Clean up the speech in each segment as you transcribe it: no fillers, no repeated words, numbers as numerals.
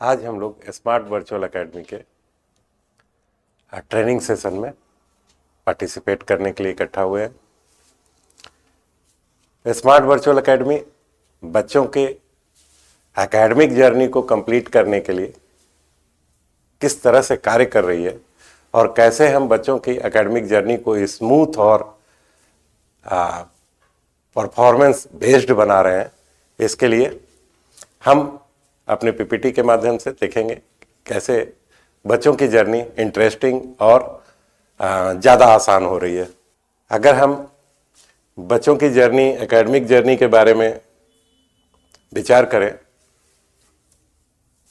आज हम लोग स्मार्ट वर्चुअल एकेडमी के ट्रेनिंग सेशन में पार्टिसिपेट करने के लिए इकट्ठा हुए हैं। स्मार्ट वर्चुअल एकेडमी बच्चों के एकेडमिक जर्नी को कंप्लीट करने के लिए किस तरह से कार्य कर रही है और कैसे हम बच्चों की एकेडमिक जर्नी को स्मूथ और परफॉर्मेंस बेस्ड बना रहे हैं, इसके लिए हम अपने पीपीटी के माध्यम से देखेंगे कैसे बच्चों की जर्नी इंटरेस्टिंग और ज़्यादा आसान हो रही है। अगर हम बच्चों की जर्नी, एकेडमिक जर्नी के बारे में विचार करें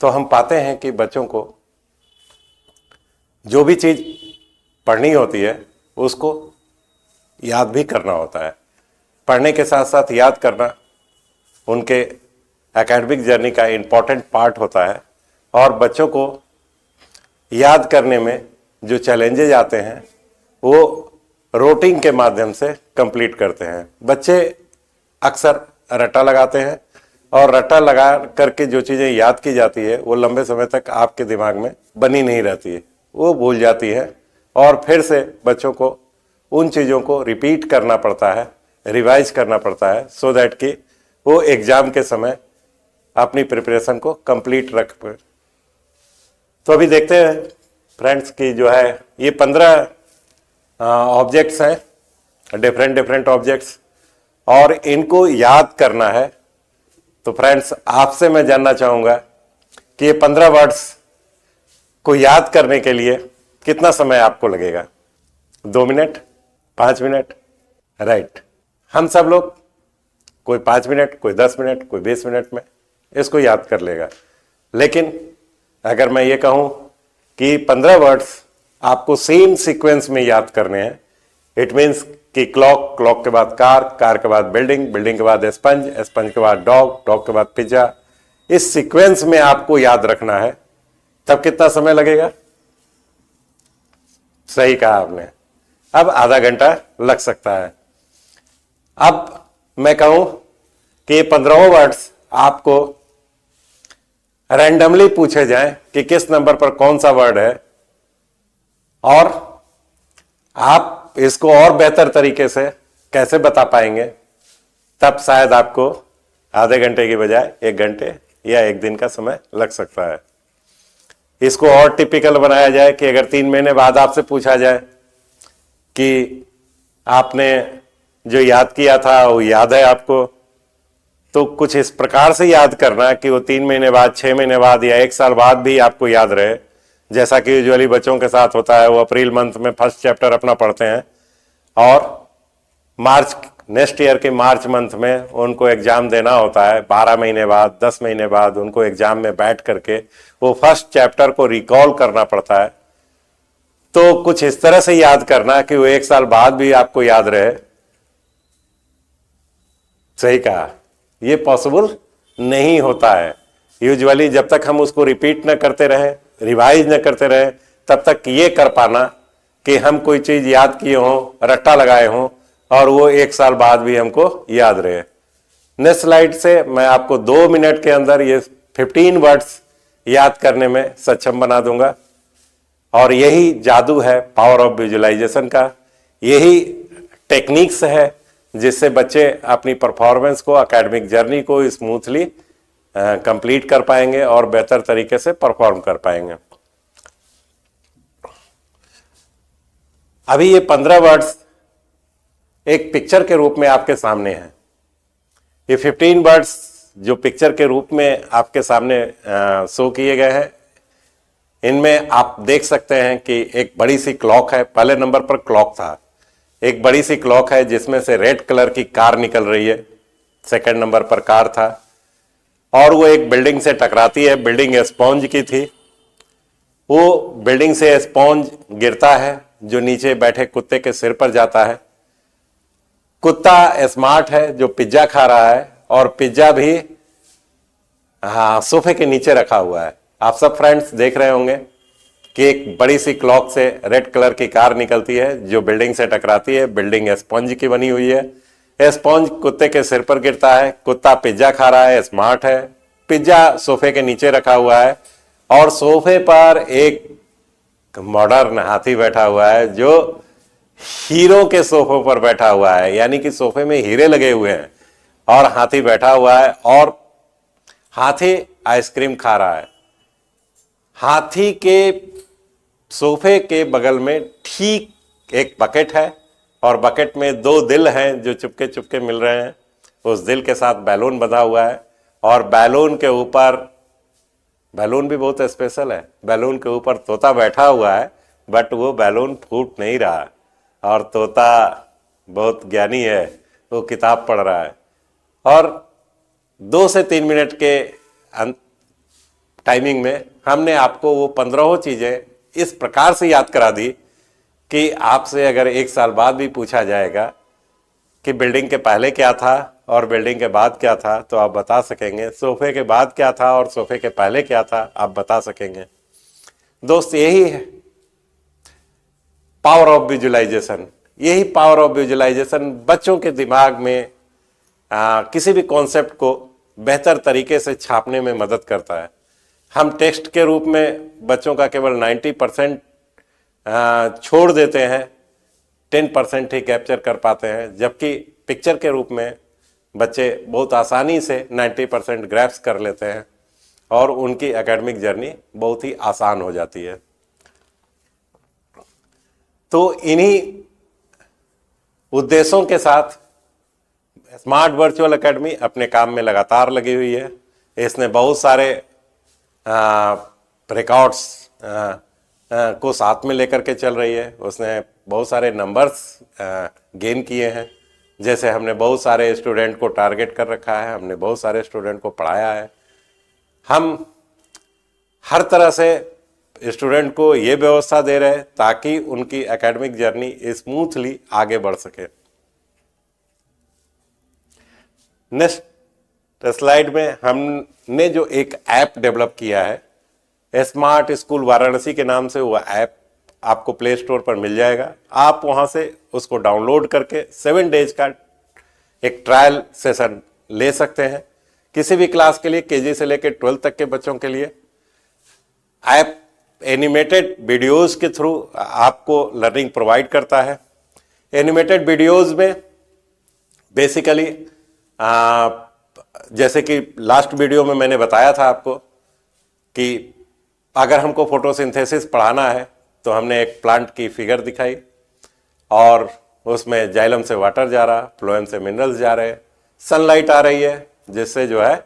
तो हम पाते हैं कि बच्चों को जो भी चीज़ पढ़नी होती है उसको याद भी करना होता है। पढ़ने के साथ साथ याद करना उनके एकेडमिक जर्नी का इम्पॉर्टेंट पार्ट होता है और बच्चों को याद करने में जो चैलेंजेज आते हैं वो रूटीन के माध्यम से कंप्लीट करते हैं। बच्चे अक्सर रट्टा लगाते हैं और रट्टा लगा करके जो चीज़ें याद की जाती है वो लंबे समय तक आपके दिमाग में बनी नहीं रहती है, वो भूल जाती है और फिर से बच्चों को उन चीज़ों को रिपीट करना पड़ता है, रिवाइज करना पड़ता है सो दैट कि वो एग्ज़ाम के समय अपनी प्रिपरेशन को कंप्लीट रख पाए। तो अभी देखते हैं फ्रेंड्स की जो है ये 15 ऑब्जेक्ट्स हैं, डिफरेंट ऑब्जेक्ट्स, और इनको याद करना है। तो फ्रेंड्स आपसे मैं जानना चाहूँगा कि ये 15 वर्ड्स को याद करने के लिए कितना समय आपको लगेगा? 2 मिनट, 5 मिनट? राइट। हम सब लोग कोई 5 मिनट, कोई 10 मिनट, कोई 20 मिनट में इसको याद कर लेगा। लेकिन अगर मैं ये कहूं कि 15 वर्ड्स आपको सेम सीक्वेंस में याद करने हैं, इट मीन्स कि क्लॉक, क्लॉक के बाद कार, कार के बाद बिल्डिंग, बिल्डिंग के बाद स्पंज, स्पंज के बाद डॉग, डॉग के बाद पिज्जा, इस सीक्वेंस में आपको याद रखना है, तब कितना समय लगेगा? सही कहा आपने, अब आधा घंटा लग सकता है। अब मैं कहूं कि 15 वर्ड्स आपको रैंडमली पूछे जाएं कि किस नंबर पर कौन सा वर्ड है और आप इसको और बेहतर तरीके से कैसे बता पाएंगे, तब शायद आपको आधे घंटे की बजाय 1 घंटे या 1 दिन का समय लग सकता है। इसको और टिपिकल बनाया जाए कि अगर 3 महीने बाद आपसे पूछा जाए कि आपने जो याद किया था वो याद है आपको, तो कुछ इस प्रकार से याद करना कि वो 3 महीने बाद, 6 महीने बाद या 1 साल बाद भी आपको याद रहे। जैसा कि यूजुअली बच्चों के साथ होता है, वो अप्रैल मंथ में फर्स्ट चैप्टर अपना पढ़ते हैं और मार्च, नेक्स्ट ईयर के मार्च मंथ में उनको एग्जाम देना होता है। 12 महीने बाद, 10 महीने बाद उनको एग्जाम में बैठ करके वो फर्स्ट चैप्टर को रिकॉल करना पड़ता है। तो कुछ इस तरह से याद करना कि वो 1 साल बाद भी आपको याद रहे। सही कहा, ये पॉसिबल नहीं होता है। यूजुअली जब तक हम उसको रिपीट न करते रहे, रिवाइज न करते रहे, तब तक ये कर पाना कि हम कोई चीज याद किए हों, रट्टा लगाए हों और वो 1 साल बाद भी हमको याद रहे। नेक्स्ट स्लाइड से मैं आपको 2 मिनट के अंदर ये 15 वर्ड्स याद करने में सक्षम बना दूंगा और यही जादू है पावर ऑफ विजुअलाइजेशन का, यही टेक्निक्स है जिससे बच्चे अपनी परफॉर्मेंस को, एकेडमिक जर्नी को स्मूथली कंप्लीट कर पाएंगे और बेहतर तरीके से परफॉर्म कर पाएंगे। अभी ये 15 वर्ड्स एक पिक्चर के रूप में आपके सामने हैं। ये 15 वर्ड्स जो पिक्चर के रूप में आपके सामने शो किए गए हैं, इनमें आप देख सकते हैं कि एक बड़ी सी क्लॉक है। पहले नंबर पर क्लॉक था, एक बड़ी सी क्लॉक है जिसमें से रेड कलर की कार निकल रही है। सेकंड नंबर पर कार था और वो एक बिल्डिंग से टकराती है। बिल्डिंग स्पॉन्ज की थी, वो बिल्डिंग से स्पॉन्ज गिरता है जो नीचे बैठे कुत्ते के सिर पर जाता है। कुत्ता स्मार्ट है जो पिज्जा खा रहा है और पिज्जा भी सोफे के नीचे रखा हुआ है। आप सब फ्रेंड्स देख रहे होंगे कि एक बड़ी सी क्लॉक से रेड कलर की कार निकलती है जो बिल्डिंग से टकराती है। बिल्डिंग स्पंज की बनी हुई है। स्पंज कुत्ते के सिर पर गिरता है। कुत्ता पिज्जा खा रहा है, स्मार्ट है। पिज्जा सोफे के नीचे रखा हुआ है और सोफे पर एक मॉडर्न हाथी बैठा हुआ है जो हीरो के सोफों पर बैठा हुआ है, यानी कि सोफे में हीरे लगे हुए हैं और हाथी बैठा हुआ है और हाथी आइसक्रीम खा रहा है। हाथी के सोफे के बगल में ठीक एक बकेट है और बकेट में दो दिल हैं जो चुपके चुपके मिल रहे हैं। उस दिल के साथ बैलून बंधा हुआ है और बैलून के ऊपर, बैलून भी बहुत स्पेशल है, बैलून के ऊपर तोता बैठा हुआ है, बट वो बैलून फूट नहीं रहा और तोता बहुत ज्ञानी है, वो किताब पढ़ रहा है। और 2 से 3 मिनट के टाइमिंग में हमने आपको वो 15 चीजें इस प्रकार से याद करा दी कि आपसे अगर 1 साल बाद भी पूछा जाएगा कि बिल्डिंग के पहले क्या था और बिल्डिंग के बाद क्या था, तो आप बता सकेंगे। सोफे के बाद क्या था और सोफे के पहले क्या था, आप बता सकेंगे। दोस्त, यही है पावर ऑफ विजुअलाइजेशन। यही पावर ऑफ विजुअलाइजेशन बच्चों के दिमाग में किसी भी कॉन्सेप्ट को बेहतर तरीके से छापने में मदद करता है। हम टेक्स्ट के रूप में बच्चों का केवल 90% छोड़ देते हैं, 10% ही कैप्चर कर पाते हैं, जबकि पिक्चर के रूप में बच्चे बहुत आसानी से 90% ग्रैप्स कर लेते हैं और उनकी एकेडमिक जर्नी बहुत ही आसान हो जाती है। तो इन्हीं उद्देश्यों के साथ स्मार्ट वर्चुअल एकेडमी अपने काम में लगातार लगी हुई है। इसने बहुत सारे रिकॉर्ड्स को साथ में लेकर के चल रही है। उसने बहुत सारे नंबर्स गेन किए हैं। जैसे हमने बहुत सारे स्टूडेंट को टारगेट कर रखा है, हमने बहुत सारे स्टूडेंट को पढ़ाया है। हम हर तरह से स्टूडेंट को ये व्यवस्था दे रहे हैं ताकि उनकी एकेडमिक जर्नी स्मूथली आगे बढ़ सके। नेक्स्ट स्लाइड में हमने जो एक ऐप डेवलप किया है स्मार्ट स्कूल वाराणसी के नाम से, वो ऐप आपको प्ले स्टोर पर मिल जाएगा। आप वहां से उसको डाउनलोड करके 7 डेज का एक ट्रायल सेशन ले सकते हैं किसी भी क्लास के लिए, केजी से लेकर 12 तक के बच्चों के लिए। ऐप एनिमेटेड वीडियोस के थ्रू आपको लर्निंग प्रोवाइड करता है। एनिमेटेड वीडियोस में बेसिकली जैसे कि लास्ट वीडियो में मैंने बताया था आपको कि अगर हमको फोटोसिंथेसिस पढ़ाना है तो हमने एक प्लांट की फिगर दिखाई और उसमें जाइलम से वाटर जा रहा, फ्लोएम से मिनरल्स जा रहे, सनलाइट आ रही है जिससे जो है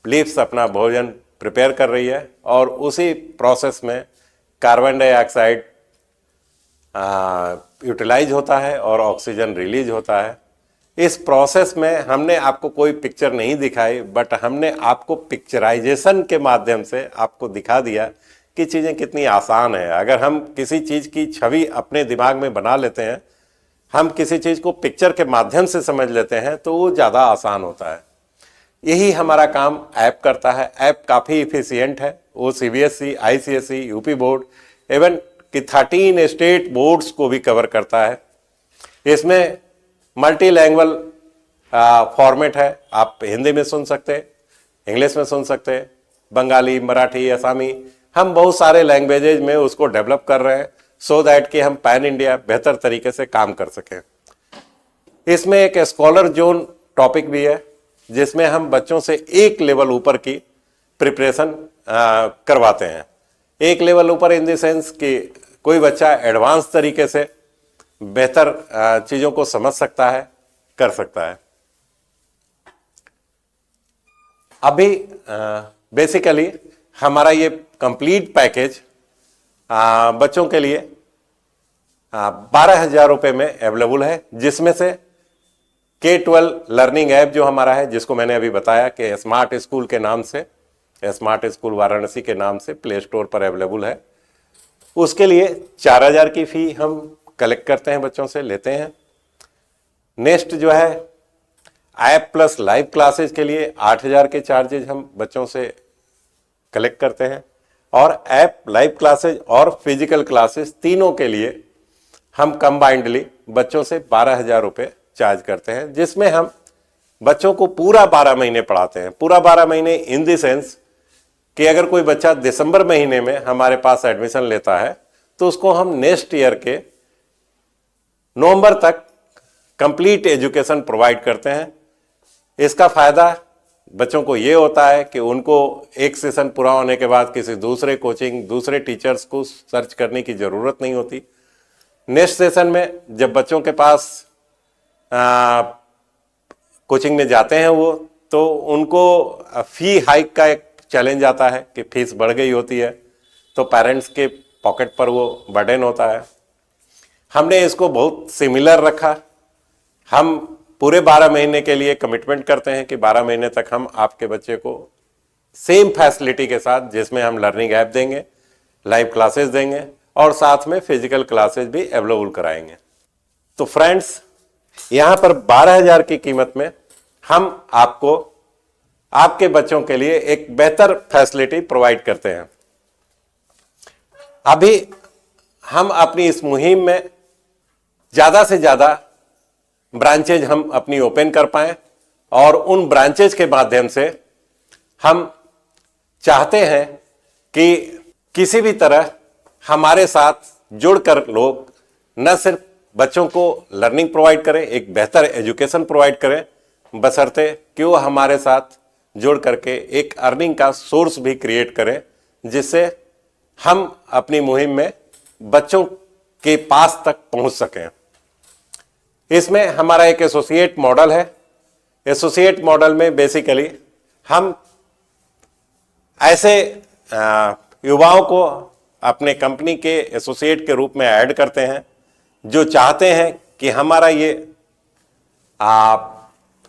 लीव्स अपना भोजन प्रिपेयर कर रही है और उसी प्रोसेस में कार्बन डाइऑक्साइड यूटिलाइज होता है और ऑक्सीजन रिलीज होता है। इस प्रोसेस में हमने आपको कोई पिक्चर नहीं दिखाई, बट हमने आपको पिक्चराइजेशन के माध्यम से आपको दिखा दिया कि चीज़ें कितनी आसान है। अगर हम किसी चीज़ की छवि अपने दिमाग में बना लेते हैं, हम किसी चीज़ को पिक्चर के माध्यम से समझ लेते हैं तो वो ज़्यादा आसान होता है। यही हमारा काम ऐप करता है। ऐप काफ़ी इफिशियंट है। वो CBSE, ICSE, UP board even कि 13 स्टेट बोर्ड्स को भी कवर करता है। इसमें मल्टी लैंग्वेज फॉर्मेट है। आप हिंदी में सुन सकते, इंग्लिश में सुन सकते, बंगाली, मराठी, असमी, हम बहुत सारे लैंग्वेजेज में उसको डेवलप कर रहे हैं सो दैट कि हम पैन इंडिया बेहतर तरीके से काम कर सकें। इसमें एक स्कॉलर जोन टॉपिक भी है जिसमें हम बच्चों से एक लेवल ऊपर की प्रिपरेशन करवाते हैं। एक लेवल ऊपर इन द सेंस कि कोई बच्चा एडवांस तरीके से बेहतर चीज़ों को समझ सकता है, कर सकता है। अभी बेसिकली हमारा ये कंप्लीट पैकेज बच्चों के लिए 12,000 रुपये में अवेलेबल है, जिसमें से K-12 लर्निंग ऐप जो हमारा है, जिसको मैंने अभी बताया कि स्मार्ट स्कूल के नाम से, स्मार्ट स्कूल वाराणसी के नाम से प्ले स्टोर पर अवेलेबल है, उसके लिए 4,000 की फ़ी हम कलेक्ट करते हैं, बच्चों से लेते हैं। नेक्स्ट जो है ऐप प्लस लाइव क्लासेज के लिए 8,000 के चार्जेज हम बच्चों से कलेक्ट करते हैं और ऐप, लाइव क्लासेज और फिजिकल क्लासेस तीनों के लिए हम कंबाइंडली बच्चों से 12,000 रुपये चार्ज करते हैं, जिसमें हम बच्चों को पूरा 12 महीने पढ़ाते हैं। पूरा 12 महीने इन द सेंस कि अगर कोई बच्चा दिसंबर महीने में हमारे पास एडमिशन लेता है तो उसको हम नेक्स्ट ईयर के नवंबर तक कंप्लीट एजुकेशन प्रोवाइड करते हैं। इसका फायदा बच्चों को ये होता है कि उनको एक सेशन पूरा होने के बाद किसी दूसरे कोचिंग, दूसरे टीचर्स को सर्च करने की ज़रूरत नहीं होती। नेक्स्ट सेशन में जब बच्चों के पास कोचिंग में जाते हैं वो, तो उनको फ़ी हाइक का एक चैलेंज आता है कि फीस बढ़ गई होती है, तो पेरेंट्स के पॉकेट पर वो बर्डन होता है। हमने इसको बहुत सिमिलर रखा। हम पूरे 12 महीने के लिए कमिटमेंट करते हैं कि 12 महीने तक हम आपके बच्चे को सेम फैसिलिटी के साथ, जिसमें हम लर्निंग ऐप देंगे, लाइव क्लासेस देंगे और साथ में फिजिकल क्लासेस भी अवेलेबल कराएंगे। तो फ्रेंड्स, यहाँ पर 12,000 की कीमत में हम आपको आपके बच्चों के लिए एक बेहतर फैसिलिटी प्रोवाइड करते हैं। अभी हम अपनी इस मुहिम में ज़्यादा से ज़्यादा ब्रांचेज हम अपनी ओपन कर पाएं और उन ब्रांचेज के माध्यम से हम चाहते हैं कि किसी भी तरह हमारे साथ जुड़कर लोग न सिर्फ बच्चों को लर्निंग प्रोवाइड करें, एक बेहतर एजुकेशन प्रोवाइड करें, बशर्ते कि वो हमारे साथ जुड़ करके एक अर्निंग का सोर्स भी क्रिएट करें, जिससे हम अपनी मुहिम में बच्चों के पास तक पहुंच सकें। इसमें हमारा एक एसोसिएट मॉडल है। एसोसिएट मॉडल में बेसिकली हम ऐसे युवाओं को अपने कंपनी के एसोसिएट के रूप में ऐड करते हैं जो चाहते हैं कि हमारा ये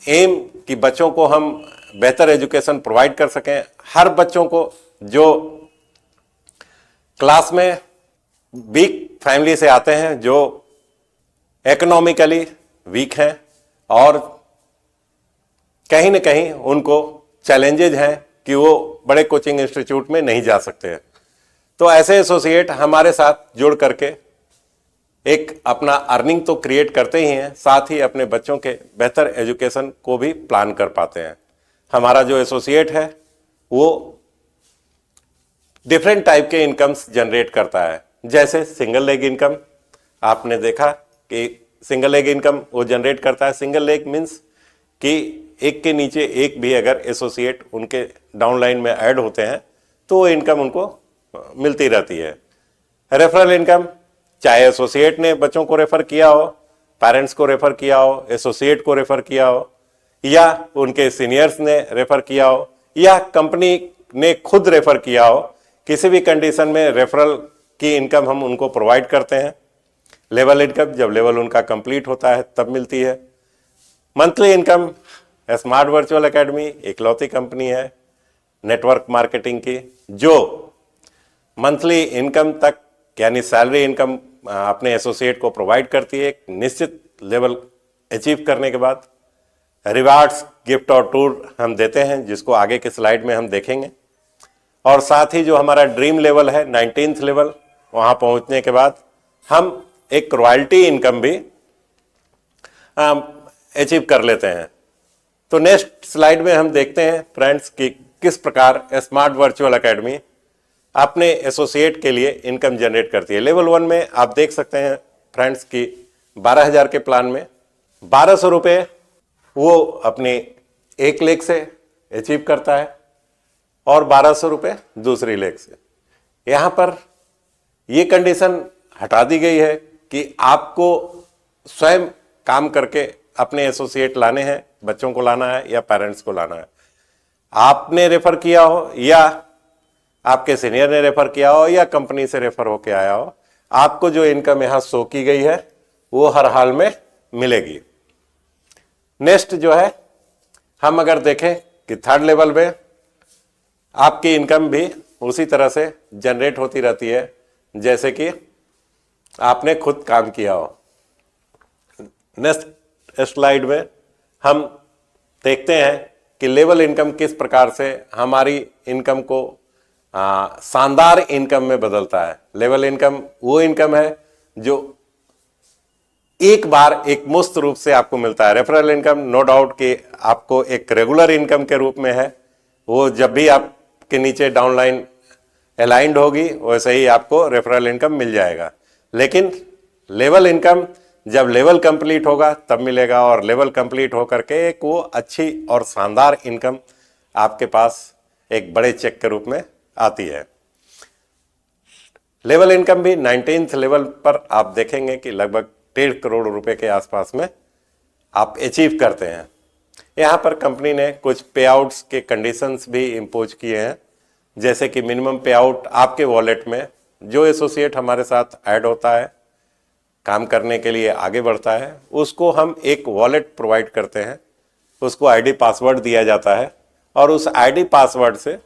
एम कि बच्चों को हम बेहतर एजुकेशन प्रोवाइड कर सकें। हर बच्चों को जो क्लास में वीक फैमिली से आते हैं, जो इकोनॉमिकली वीक हैं और कहीं ना कहीं उनको चैलेंजेज हैं कि वो बड़े कोचिंग इंस्टीट्यूट में नहीं जा सकते हैं, तो ऐसे एसोसिएट हमारे साथ जुड़ करके एक अपना अर्निंग तो क्रिएट करते ही हैं, साथ ही अपने बच्चों के बेहतर एजुकेशन को भी प्लान कर पाते हैं। हमारा जो एसोसिएट है वो डिफरेंट टाइप के इनकम्स जनरेट करता है, जैसे सिंगल लेग इनकम। आपने देखा कि सिंगल लेग इनकम वो जनरेट करता है। सिंगल लेग मीन्स कि एक के नीचे एक भी अगर एसोसिएट उनके डाउनलाइन में ऐड होते हैं तो वो इनकम उनको मिलती रहती है। रेफरल इनकम, चाहे एसोसिएट ने बच्चों को रेफर किया हो, पेरेंट्स को रेफर किया हो, एसोसिएट को रेफर किया हो, या उनके सीनियर्स ने रेफर किया हो, या कंपनी ने खुद रेफर किया हो, किसी भी कंडीशन में रेफरल की इनकम हम उनको प्रोवाइड करते हैं। लेवल इनकम जब लेवल उनका कंप्लीट होता है तब मिलती है। Monthly income, smart virtual academy इकलौती कंपनी है नेटवर्क मार्केटिंग की जो मंथली इनकम तक यानी सैलरी इनकम अपने एसोसिएट को प्रोवाइड करती है। एक निश्चित लेवल अचीव करने के बाद रिवार्ड्स, गिफ्ट और टूर हम देते हैं, जिसको आगे के स्लाइड में हम देखेंगे। और साथ ही जो हमारा ड्रीम लेवल है 19th लेवल, वहाँ पहुँचने के बाद हम एक रॉयल्टी इनकम भी अचीव कर लेते हैं। तो नेक्स्ट स्लाइड में हम देखते हैं फ्रेंड्स कि किस प्रकार स्मार्ट वर्चुअल एकेडमी अपने एसोसिएट के लिए इनकम जनरेट करती है। लेवल 1 में आप देख सकते हैं फ्रेंड्स कि 12,000 के प्लान में 1,200 रुपये वो अपने एक लेग से अचीव करता है और 1,200 रुपये दूसरी लेग से। यहाँ पर ये कंडीशन हटा दी गई है कि आपको स्वयं काम करके अपने एसोसिएट लाने हैं, बच्चों को लाना है या पेरेंट्स को लाना है। आपने रेफर किया हो या आपके सीनियर ने रेफर किया हो या कंपनी से रेफर होके आया हो, आपको जो इनकम यहाँ शो की गई है वो हर हाल में मिलेगी। नेक्स्ट जो है, हम अगर देखें कि 3rd लेवल में आपकी इनकम भी उसी तरह से जनरेट होती रहती है जैसे कि आपने खुद काम किया हो। नेक्स्ट स्लाइड में हम देखते हैं कि लेवल इनकम किस प्रकार से हमारी इनकम को शानदार इनकम में बदलता है। लेवल इनकम वो इनकम है जो एक बार एक मुफ्त रूप से आपको मिलता है। रेफरल इनकम नो डाउट कि आपको एक रेगुलर इनकम के रूप में है, वो जब भी आपके के नीचे डाउनलाइन अलाइंड होगी वैसे ही आपको रेफरल इनकम मिल जाएगा। लेकिन लेवल इनकम जब लेवल कंप्लीट होगा तब मिलेगा, और लेवल कंप्लीट होकर के एक वो अच्छी और शानदार इनकम आपके पास एक बड़े चेक के रूप में आती है। लेवल इनकम भी 19th लेवल पर आप देखेंगे कि लगभग 1.5 करोड़ रुपए के आसपास में आप अचीव करते हैं। यहाँ पर कंपनी ने कुछ पे आउट्स के कंडीशंस भी इम्पोज किए हैं, जैसे कि मिनिमम पे आउट आपके वॉलेट में जो एसोसिएट हमारे साथ ऐड होता है, काम करने के लिए आगे बढ़ता है, उसको हम एक वॉलेट प्रोवाइड करते हैं, उसको आईडी पासवर्ड दिया जाता है, और उस आईडी पासवर्ड से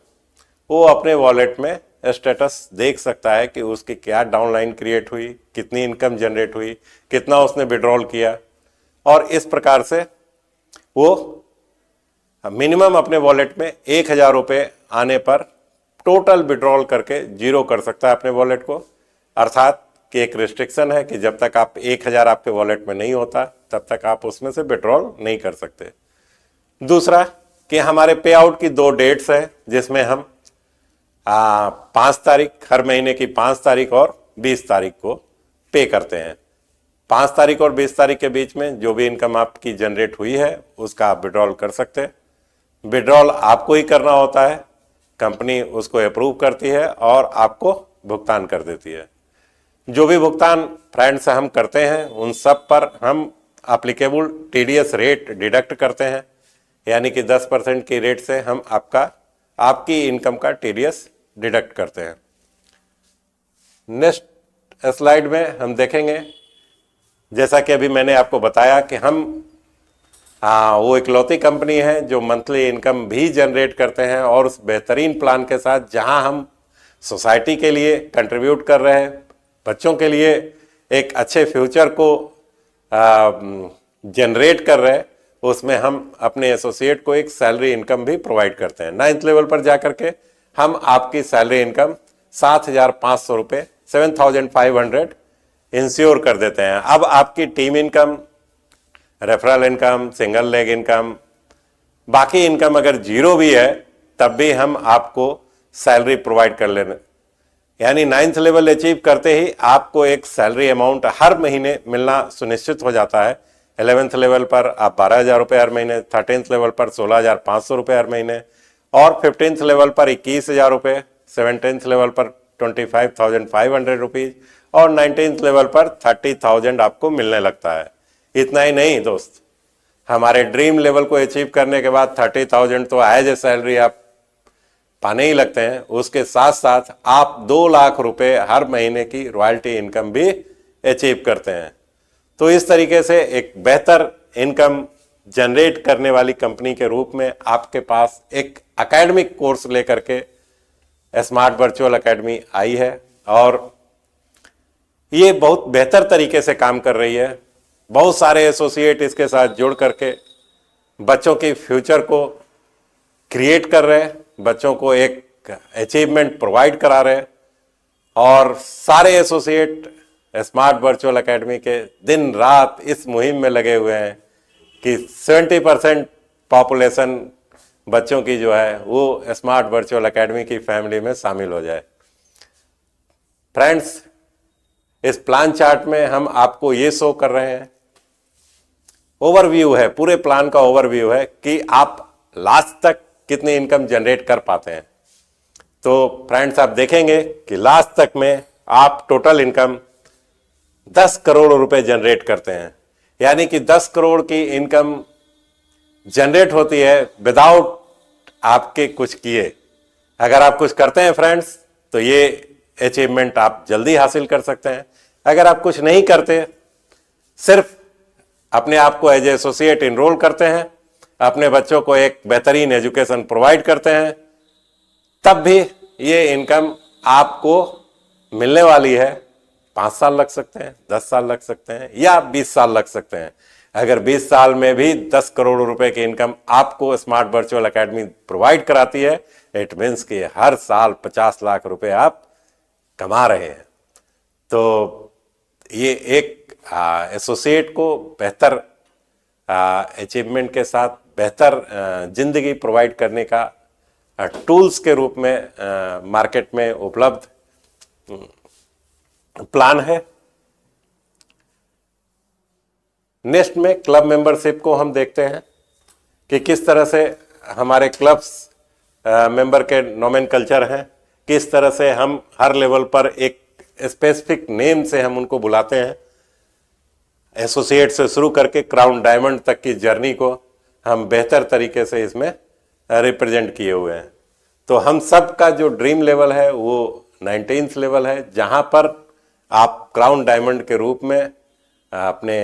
वो अपने वॉलेट में स्टेटस देख सकता है कि उसकी क्या डाउनलाइन क्रिएट हुई, कितनी इनकम जनरेट हुई, कितना उसने विड्रॉल किया, और इस प्रकार से वो मिनिमम अपने वॉलेट में 1,000 रुपये आने पर टोटल विड्रॉल करके जीरो कर सकता है अपने वॉलेट को। अर्थात कि एक रिस्ट्रिक्शन है कि जब तक आप 1,000 आपके वॉलेट में नहीं होता तब तक आप उसमें से विड्रॉल नहीं कर सकते। दूसरा कि हमारे पे आउट की 2 डेट्स हैं, जिसमें हम 5 तारीख, हर महीने की 5 तारीख और 20 तारीख को पे करते हैं। 5 तारीख और 20 तारीख के बीच में जो भी इनकम आपकी जनरेट हुई है उसका आप विड्रॉल कर सकते हैं। विड्रॉल आपको ही करना होता है, कंपनी उसको अप्रूव करती है और आपको भुगतान कर देती है। जो भी भुगतान फ्रेंड्स हम करते हैं उन सब पर हम एप्लीकेबल टीडीएस रेट डिडक्ट करते हैं, यानी कि 10% की रेट से हम आपकी इनकम का टीडीएस डिडक्ट करते हैं। नेक्स्ट स्लाइड में हम देखेंगे, जैसा कि अभी मैंने आपको बताया कि हम वो इकलौती कंपनी है जो मंथली इनकम भी जनरेट करते हैं, और उस बेहतरीन प्लान के साथ जहां हम सोसाइटी के लिए कंट्रीब्यूट कर रहे हैं, बच्चों के लिए एक अच्छे फ्यूचर को जनरेट कर रहे हैं, उसमें हम अपने एसोसिएट को एक सैलरी इनकम भी प्रोवाइड करते हैं। 9th लेवल पर जाकर के हम आपकी सैलरी इनकम 7,500 रुपये 7,500 इंश्योर कर देते हैं। अब आपकी team income, referral income, single leg income, बाकी इनकम अगर जीरो भी है तब भी हम आपको सैलरी प्रोवाइड कर लेना, यानी 9th लेवल अचीव करते ही आपको एक सैलरी अमाउंट हर महीने मिलना सुनिश्चित हो जाता है। 11th लेवल पर आप 12,000 रुपये हर महीने, 13th लेवल पर 16,500 रुपये हर महीने, और 15th लेवल पर 21,000 रुपये, 17th लेवल पर 25,500 रुपीज, और 19th लेवल पर 30,000 आपको मिलने लगता है। इतना ही नहीं दोस्त, हमारे ड्रीम लेवल को अचीव करने के बाद 30,000 तो एज ए सैलरी आप पाने ही लगते हैं, उसके साथ साथ आप 2 लाख रुपए हर महीने की रॉयल्टी इनकम भी अचीव करते हैं। तो इस तरीके से एक बेहतर इनकम जनरेट करने वाली कंपनी के रूप में आपके पास एक एकेडमिक कोर्स लेकर के स्मार्ट वर्चुअल एकेडमी आई है, और ये बहुत बेहतर तरीके से काम कर रही है। बहुत सारे एसोसिएट इसके साथ जुड़ करके बच्चों की फ्यूचर को क्रिएट कर रहे हैं, बच्चों को एक अचीवमेंट प्रोवाइड करा रहे हैं, और सारे एसोसिएट स्मार्ट वर्चुअल एकेडमी के दिन रात इस मुहिम में लगे हुए हैं कि 70% पॉपुलेशन बच्चों की जो है वो स्मार्ट वर्चुअल एकेडमी की फैमिली में शामिल हो जाए। फ्रेंड्स, इस प्लान चार्ट में हम आपको ये शो कर रहे हैं, ओवरव्यू है, पूरे प्लान का ओवरव्यू है कि आप लास्ट तक कितनी इनकम जनरेट कर पाते हैं। तो फ्रेंड्स, आप देखेंगे कि लास्ट तक में आप टोटल इनकम 10 करोड़ रुपए जनरेट करते हैं, यानी कि 10 करोड़ की इनकम जनरेट होती है विदाउट आपके कुछ किए। अगर आप कुछ करते हैं फ्रेंड्स तो ये अचीवमेंट आप जल्दी हासिल कर सकते हैं। अगर आप कुछ नहीं करते, सिर्फ अपने आप को एज ए एसोसिएट इनरोल करते हैं, अपने बच्चों को एक बेहतरीन एजुकेशन प्रोवाइड करते हैं, तब भी ये इनकम आपको मिलने वाली है। 5 साल लग सकते हैं, 10 साल लग सकते हैं, या 20 साल लग सकते हैं। अगर 20 साल में भी 10 करोड़ रुपए की इनकम आपको स्मार्ट वर्चुअल एकेडमी प्रोवाइड कराती है, इट मीन्स कि हर साल 50 लाख रुपए आप कमा रहे हैं। तो ये एक एसोसिएट को बेहतर अचीवमेंट के साथ बेहतर जिंदगी प्रोवाइड करने का टूल्स के रूप में मार्केट में उपलब्ध प्लान है। नेक्स्ट में क्लब मेंबरशिप को हम देखते हैं कि किस तरह से हमारे क्लब्स मेंबर के नोमेनकल्चर हैं, किस तरह से हम हर लेवल पर एक स्पेसिफिक नेम से हम उनको बुलाते हैं। एसोसिएट से शुरू करके क्राउन डायमंड तक की जर्नी को हम बेहतर तरीके से इसमें रिप्रेजेंट किए हुए हैं। तो हम सब का जो ड्रीम लेवल है वो 19th लेवल है, जहां पर आप क्राउन डायमंड के रूप में अपने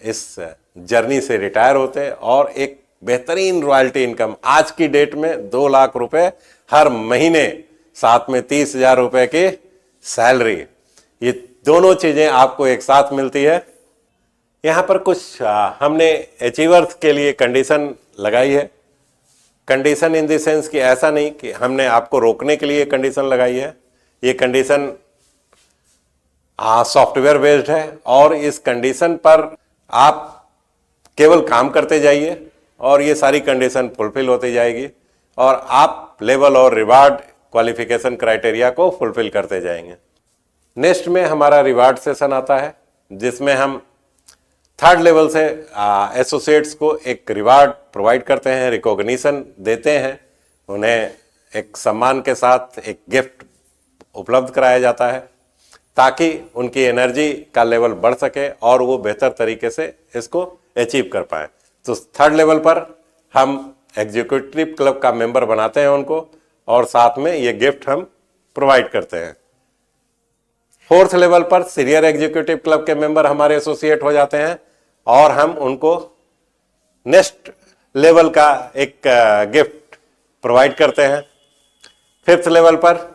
इस जर्नी से रिटायर होते हैं और एक बेहतरीन रॉयल्टी इनकम, आज की डेट में 2 लाख रुपए हर महीने, साथ में 30,000 रुपए की सैलरी, ये दोनों चीजें आपको एक साथ मिलती है। यहां पर कुछ हमने अचीवर्स के लिए कंडीशन लगाई है। कंडीशन इन द सेंस कि ऐसा नहीं कि हमने आपको रोकने के लिए कंडीशन लगाई है। ये कंडीशन सॉफ्टवेयर बेस्ड है और इस कंडीशन पर आप केवल काम करते जाइए और ये सारी कंडीशन फुलफिल होती जाएगी और आप लेवल और रिवार्ड क्वालिफिकेशन क्राइटेरिया को फुलफिल करते जाएंगे। नेक्स्ट में हमारा रिवार्ड सेशन आता है, जिसमें हम 3rd लेवल से एसोसिएट्स को एक रिवार्ड प्रोवाइड करते हैं, रिकॉग्निशन देते हैं, उन्हें एक सम्मान के साथ एक गिफ्ट उपलब्ध कराया जाता है ताकि उनकी एनर्जी का लेवल बढ़ सके और वो बेहतर तरीके से इसको अचीव कर पाए। तो 3rd लेवल पर हम एग्जीक्यूटिव क्लब का मेंबर बनाते हैं उनको और साथ में ये गिफ्ट हम प्रोवाइड करते हैं। 4th लेवल पर सीनियर एग्जीक्यूटिव क्लब के मेंबर हमारे एसोसिएट हो जाते हैं और हम उनको नेक्स्ट लेवल का एक गिफ्ट प्रोवाइड करते हैं। 5th लेवल पर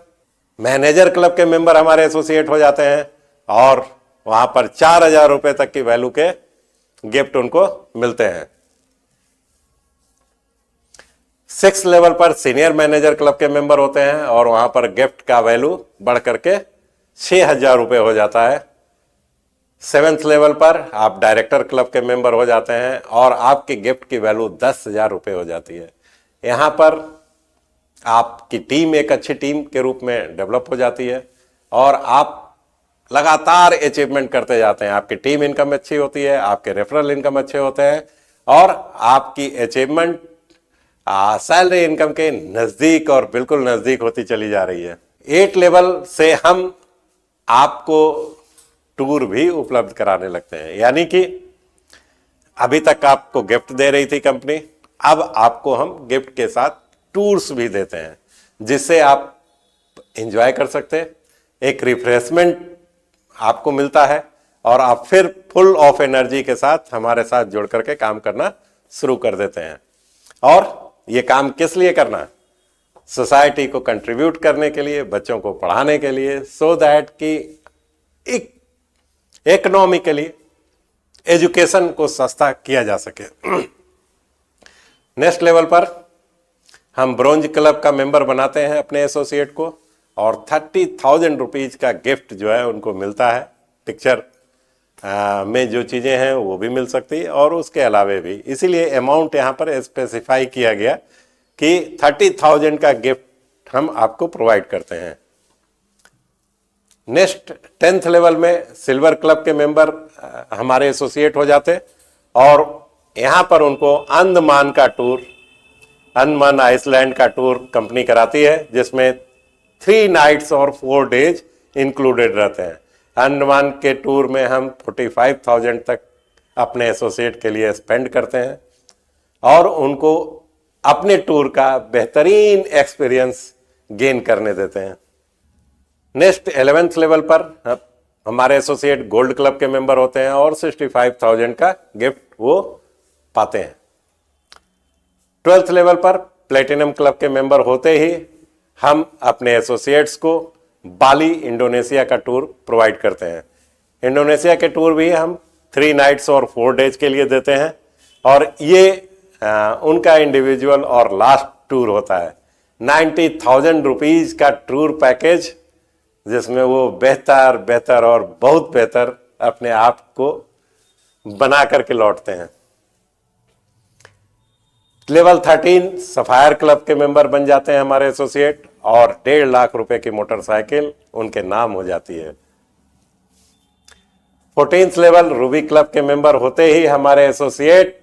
मैनेजर क्लब के मेंबर हमारे एसोसिएट हो जाते हैं और वहां पर 4,000 रुपए तक की वैल्यू के गिफ्ट उनको मिलते हैं। 6th लेवल पर सीनियर मैनेजर क्लब के मेंबर होते हैं और वहां पर गिफ्ट का वैल्यू बढ़ करके 6,000 रुपए हो जाता है। 7th लेवल पर आप डायरेक्टर क्लब के मेंबर हो जाते हैं और आपकी गिफ्ट की वैल्यू 10,000 रुपए हो जाती है। यहां पर आपकी टीम एक अच्छी टीम के रूप में डेवलप हो जाती है और आप लगातार अचीवमेंट करते जाते हैं। आपकी टीम इनकम अच्छी होती है, आपके रेफरल इनकम अच्छे होते हैं और आपकी अचीवमेंट सैलरी इनकम के नजदीक और बिल्कुल नजदीक होती चली जा रही है। 8 लेवल से हम आपको टूर भी उपलब्ध कराने लगते हैं, यानी कि अभी तक आपको गिफ्ट दे रही थी कंपनी, अब आपको हम गिफ्ट के साथ टूर्स भी देते हैं जिससे आप एंजॉय कर सकते हैं, एक रिफ्रेशमेंट आपको मिलता है और आप फिर फुल ऑफ एनर्जी के साथ हमारे साथ जुड़ करके काम करना शुरू कर देते हैं। और ये काम किस लिए करना है? सोसाइटी को कंट्रीब्यूट करने के लिए, बच्चों को पढ़ाने के लिए, सो दैट कि इकोनॉमिकली एजुकेशन को सस्ता किया जा सके। नेक्स्ट लेवल पर हम ब्रोंज क्लब का मेंबर बनाते हैं अपने एसोसिएट को और 30,000 रुपीज का गिफ्ट जो है उनको मिलता है। पिक्चर में जो चीज़ें हैं वो भी मिल सकती है और उसके अलावे भी, इसीलिए अमाउंट यहाँ पर स्पेसिफाई किया गया कि 30,000 का गिफ्ट हम आपको प्रोवाइड करते हैं। नेक्स्ट 10th लेवल में सिल्वर क्लब के मेंबर हमारे एसोसिएट हो जाते और यहाँ पर उनको अंडमान का टूर, अंडमान आइसलैंड का टूर कंपनी कराती है, जिसमें 3 नाइट्स और 4 डेज इंक्लूडेड रहते हैं। अंडमान के टूर में हम 45,000 तक अपने एसोसिएट के लिए स्पेंड करते हैं और उनको अपने टूर का बेहतरीन एक्सपीरियंस गेन करने देते हैं। नेक्स्ट 11th लेवल पर हमारे एसोसिएट गोल्ड क्लब के मेंबर होते हैं और 65,000 का गिफ्ट वो पाते हैं। 12th लेवल पर प्लेटिनम क्लब के मेंबर होते ही हम अपने एसोसिएट्स को बाली इंडोनेशिया का टूर प्रोवाइड करते हैं। इंडोनेशिया के टूर भी हम 3 नाइट्स और 4 डेज के लिए देते हैं और ये उनका इंडिविजुअल और लास्ट टूर होता है। 90,000 रुपीज का टूर पैकेज, जिसमें वो बेहतर और बहुत बेहतर अपने आप को बना करके लौटते हैं। लेवल 13 सफायर क्लब के मेंबर बन जाते हैं हमारे एसोसिएट, और 1.5 लाख रुपए की मोटरसाइकिल उनके नाम हो जाती है। 14th लेवल रूबी क्लब के मेंबर होते ही हमारे एसोसिएट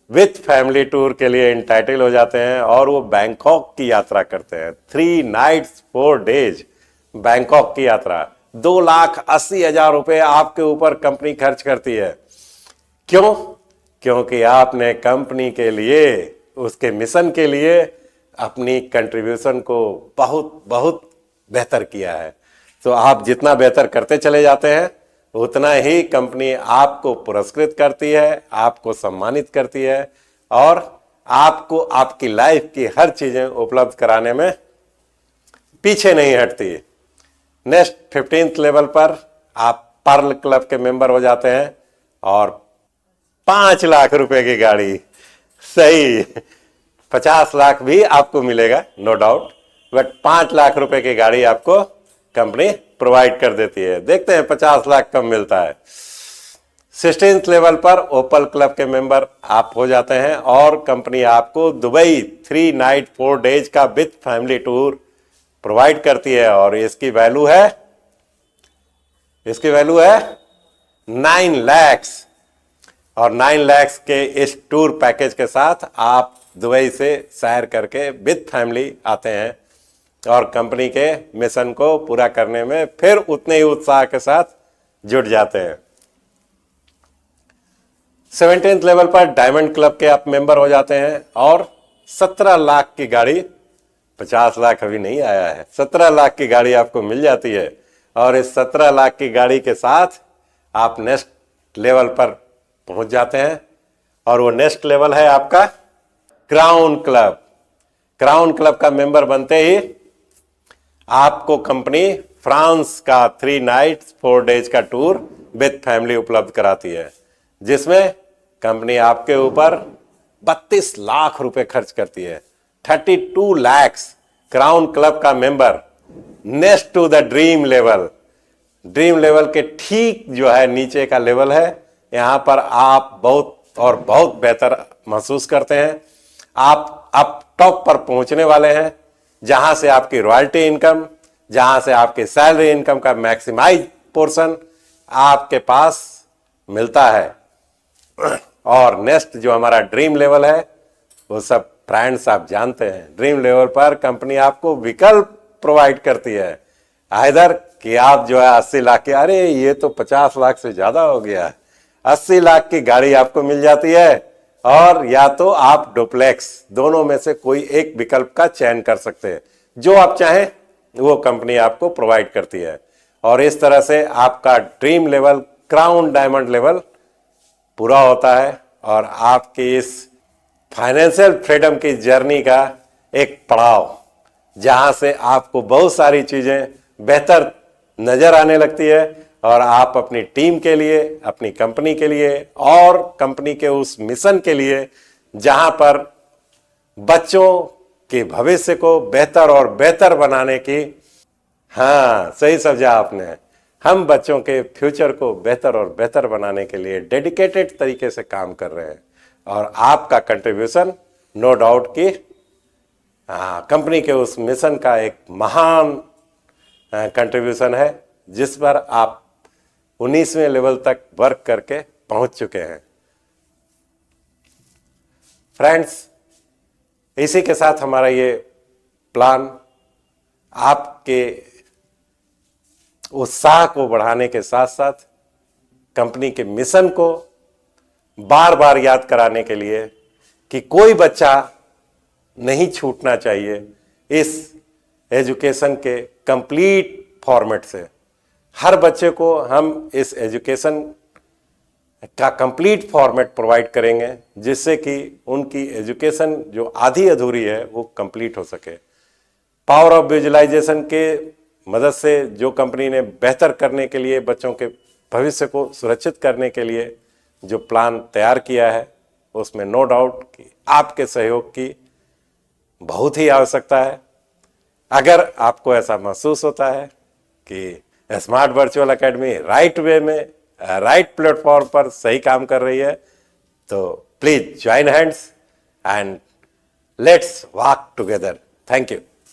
विथ फैमिली टूर के लिए इंटाइटल हो जाते हैं, और वो बैंकॉक की यात्रा करते हैं। 3 नाइट्स 4 डेज बैंकॉक की यात्रा। 2,80,000 रुपए आपके ऊपर कंपनी खर्च करती है। क्यों? क्योंकि आपने कंपनी के लिए, उसके मिशन के लिए अपनी कंट्रीब्यूशन को बहुत बहुत बेहतर किया है। तो आप जितना बेहतर करते चले जाते हैं, उतना ही कंपनी आपको पुरस्कृत करती है, आपको सम्मानित करती है, और आपको आपकी लाइफ की हर चीजें उपलब्ध कराने में पीछे नहीं हटती। नेक्स्ट 15th लेवल पर आप पर्ल क्लब के मेंबर हो जाते हैं, और 5 लाख रुपए की गाड़ी, सही 50 लाख भी आपको मिलेगा नो डाउट, बट 5 लाख रुपए की गाड़ी आपको कंपनी प्रोवाइड कर देती है। देखते हैं 50 लाख कब मिलता है। 16th लेवल पर ओपल क्लब के मेंबर आप हो जाते हैं, और कंपनी आपको दुबई 3 नाइट 4 डेज का विथ फैमिली टूर प्रोवाइड करती है, और इसकी वैल्यू है 9 लाख। और 9 लाख के इस टूर पैकेज के साथ आप दुबई से सैर करके विद फैमिली आते हैं, और कंपनी के मिशन को पूरा करने में फिर उतने ही उत्साह के साथ जुट जाते हैं। 17th लेवल पर डायमंड क्लब के आप मेंबर हो जाते हैं, और 17 लाख की गाड़ी, 50 लाख अभी नहीं आया है, 17 लाख की गाड़ी आपको मिल जाती है। और इस 17 लाख की गाड़ी के साथ आप नेक्स्ट लेवल पर पहुंच जाते हैं, और वो नेक्स्ट लेवल है आपका क्राउन क्लब। क्राउन क्लब का मेंबर बनते ही आपको कंपनी फ्रांस का 3 नाइट्स 4 डेज का टूर विद फैमिली उपलब्ध कराती है, जिसमें कंपनी आपके ऊपर 32 लाख रुपए खर्च करती है। 32 lakhs क्राउन क्लब का member. Next to the dream level, dream level के ठीक जो है नीचे का लेवल है, यहां पर आप बहुत और बहुत बेहतर महसूस करते हैं। आप अब टॉप पर पहुंचने वाले हैं, जहां से आपकी रॉयल्टी इनकम, जहां से आपकी सैलरी इनकम का मैक्सिमाइज पोर्शन आपके पास मिलता है। और नेक्स्ट जो हमारा ड्रीम लेवल है, वो सब फ्रेंड्स आप जानते हैं। ड्रीम लेवल पर कंपनी आपको विकल्प प्रोवाइड करती है, आइदर कि आप जो है 80 लाख की, अरे ये तो 50 लाख से ज्यादा हो गया, 80 लाख की गाड़ी आपको मिल जाती है, और या तो आप डुप्लेक्स, दोनों में से कोई एक विकल्प का चयन कर सकते हैं। जो आप चाहें वो कंपनी आपको प्रोवाइड करती है। और इस तरह से आपका dream level, crown diamond level पूरा होता है, और आपकी इस फाइनेंशियल फ्रीडम की जर्नी का एक पड़ाव, जहां से आपको बहुत सारी चीजें बेहतर नजर आने लगती है, और आप अपनी टीम के लिए, अपनी कंपनी के लिए, और कंपनी के उस मिशन के लिए, जहां पर बच्चों के भविष्य को बेहतर और बेहतर बनाने की, हाँ सही समझा आपने, हम बच्चों के फ्यूचर को बेहतर और बेहतर बनाने के लिए डेडिकेटेड तरीके से काम कर रहे हैं। और आपका कंट्रीब्यूशन नो डाउट कि कंपनी के उस मिशन का एक महान कंट्रीब्यूशन है, जिस पर आप 19वें लेवल तक वर्क करके पहुंच चुके हैं। फ्रेंड्स, इसी के साथ हमारा ये प्लान आपके उत्साह को बढ़ाने के साथ साथ कंपनी के मिशन को बार बार याद कराने के लिए कि कोई बच्चा नहीं छूटना चाहिए इस एजुकेशन के कंप्लीट फॉर्मेट से। हर बच्चे को हम इस एजुकेशन का कंप्लीट फॉर्मेट प्रोवाइड करेंगे, जिससे कि उनकी एजुकेशन जो आधी अधूरी है वो कंप्लीट हो सके। पावर ऑफ विजुअलाइजेशन के मदद से जो कंपनी ने बेहतर करने के लिए, बच्चों के भविष्य को सुरक्षित करने के लिए जो प्लान तैयार किया है, उसमें नो डाउट कि आपके सहयोग की बहुत ही आवश्यकता है। अगर आपको ऐसा महसूस होता है कि smart virtual academy right way में, राइट प्लेटफॉर्म पर सही काम कर रही है, तो please join hands and Let's walk together. Thank you.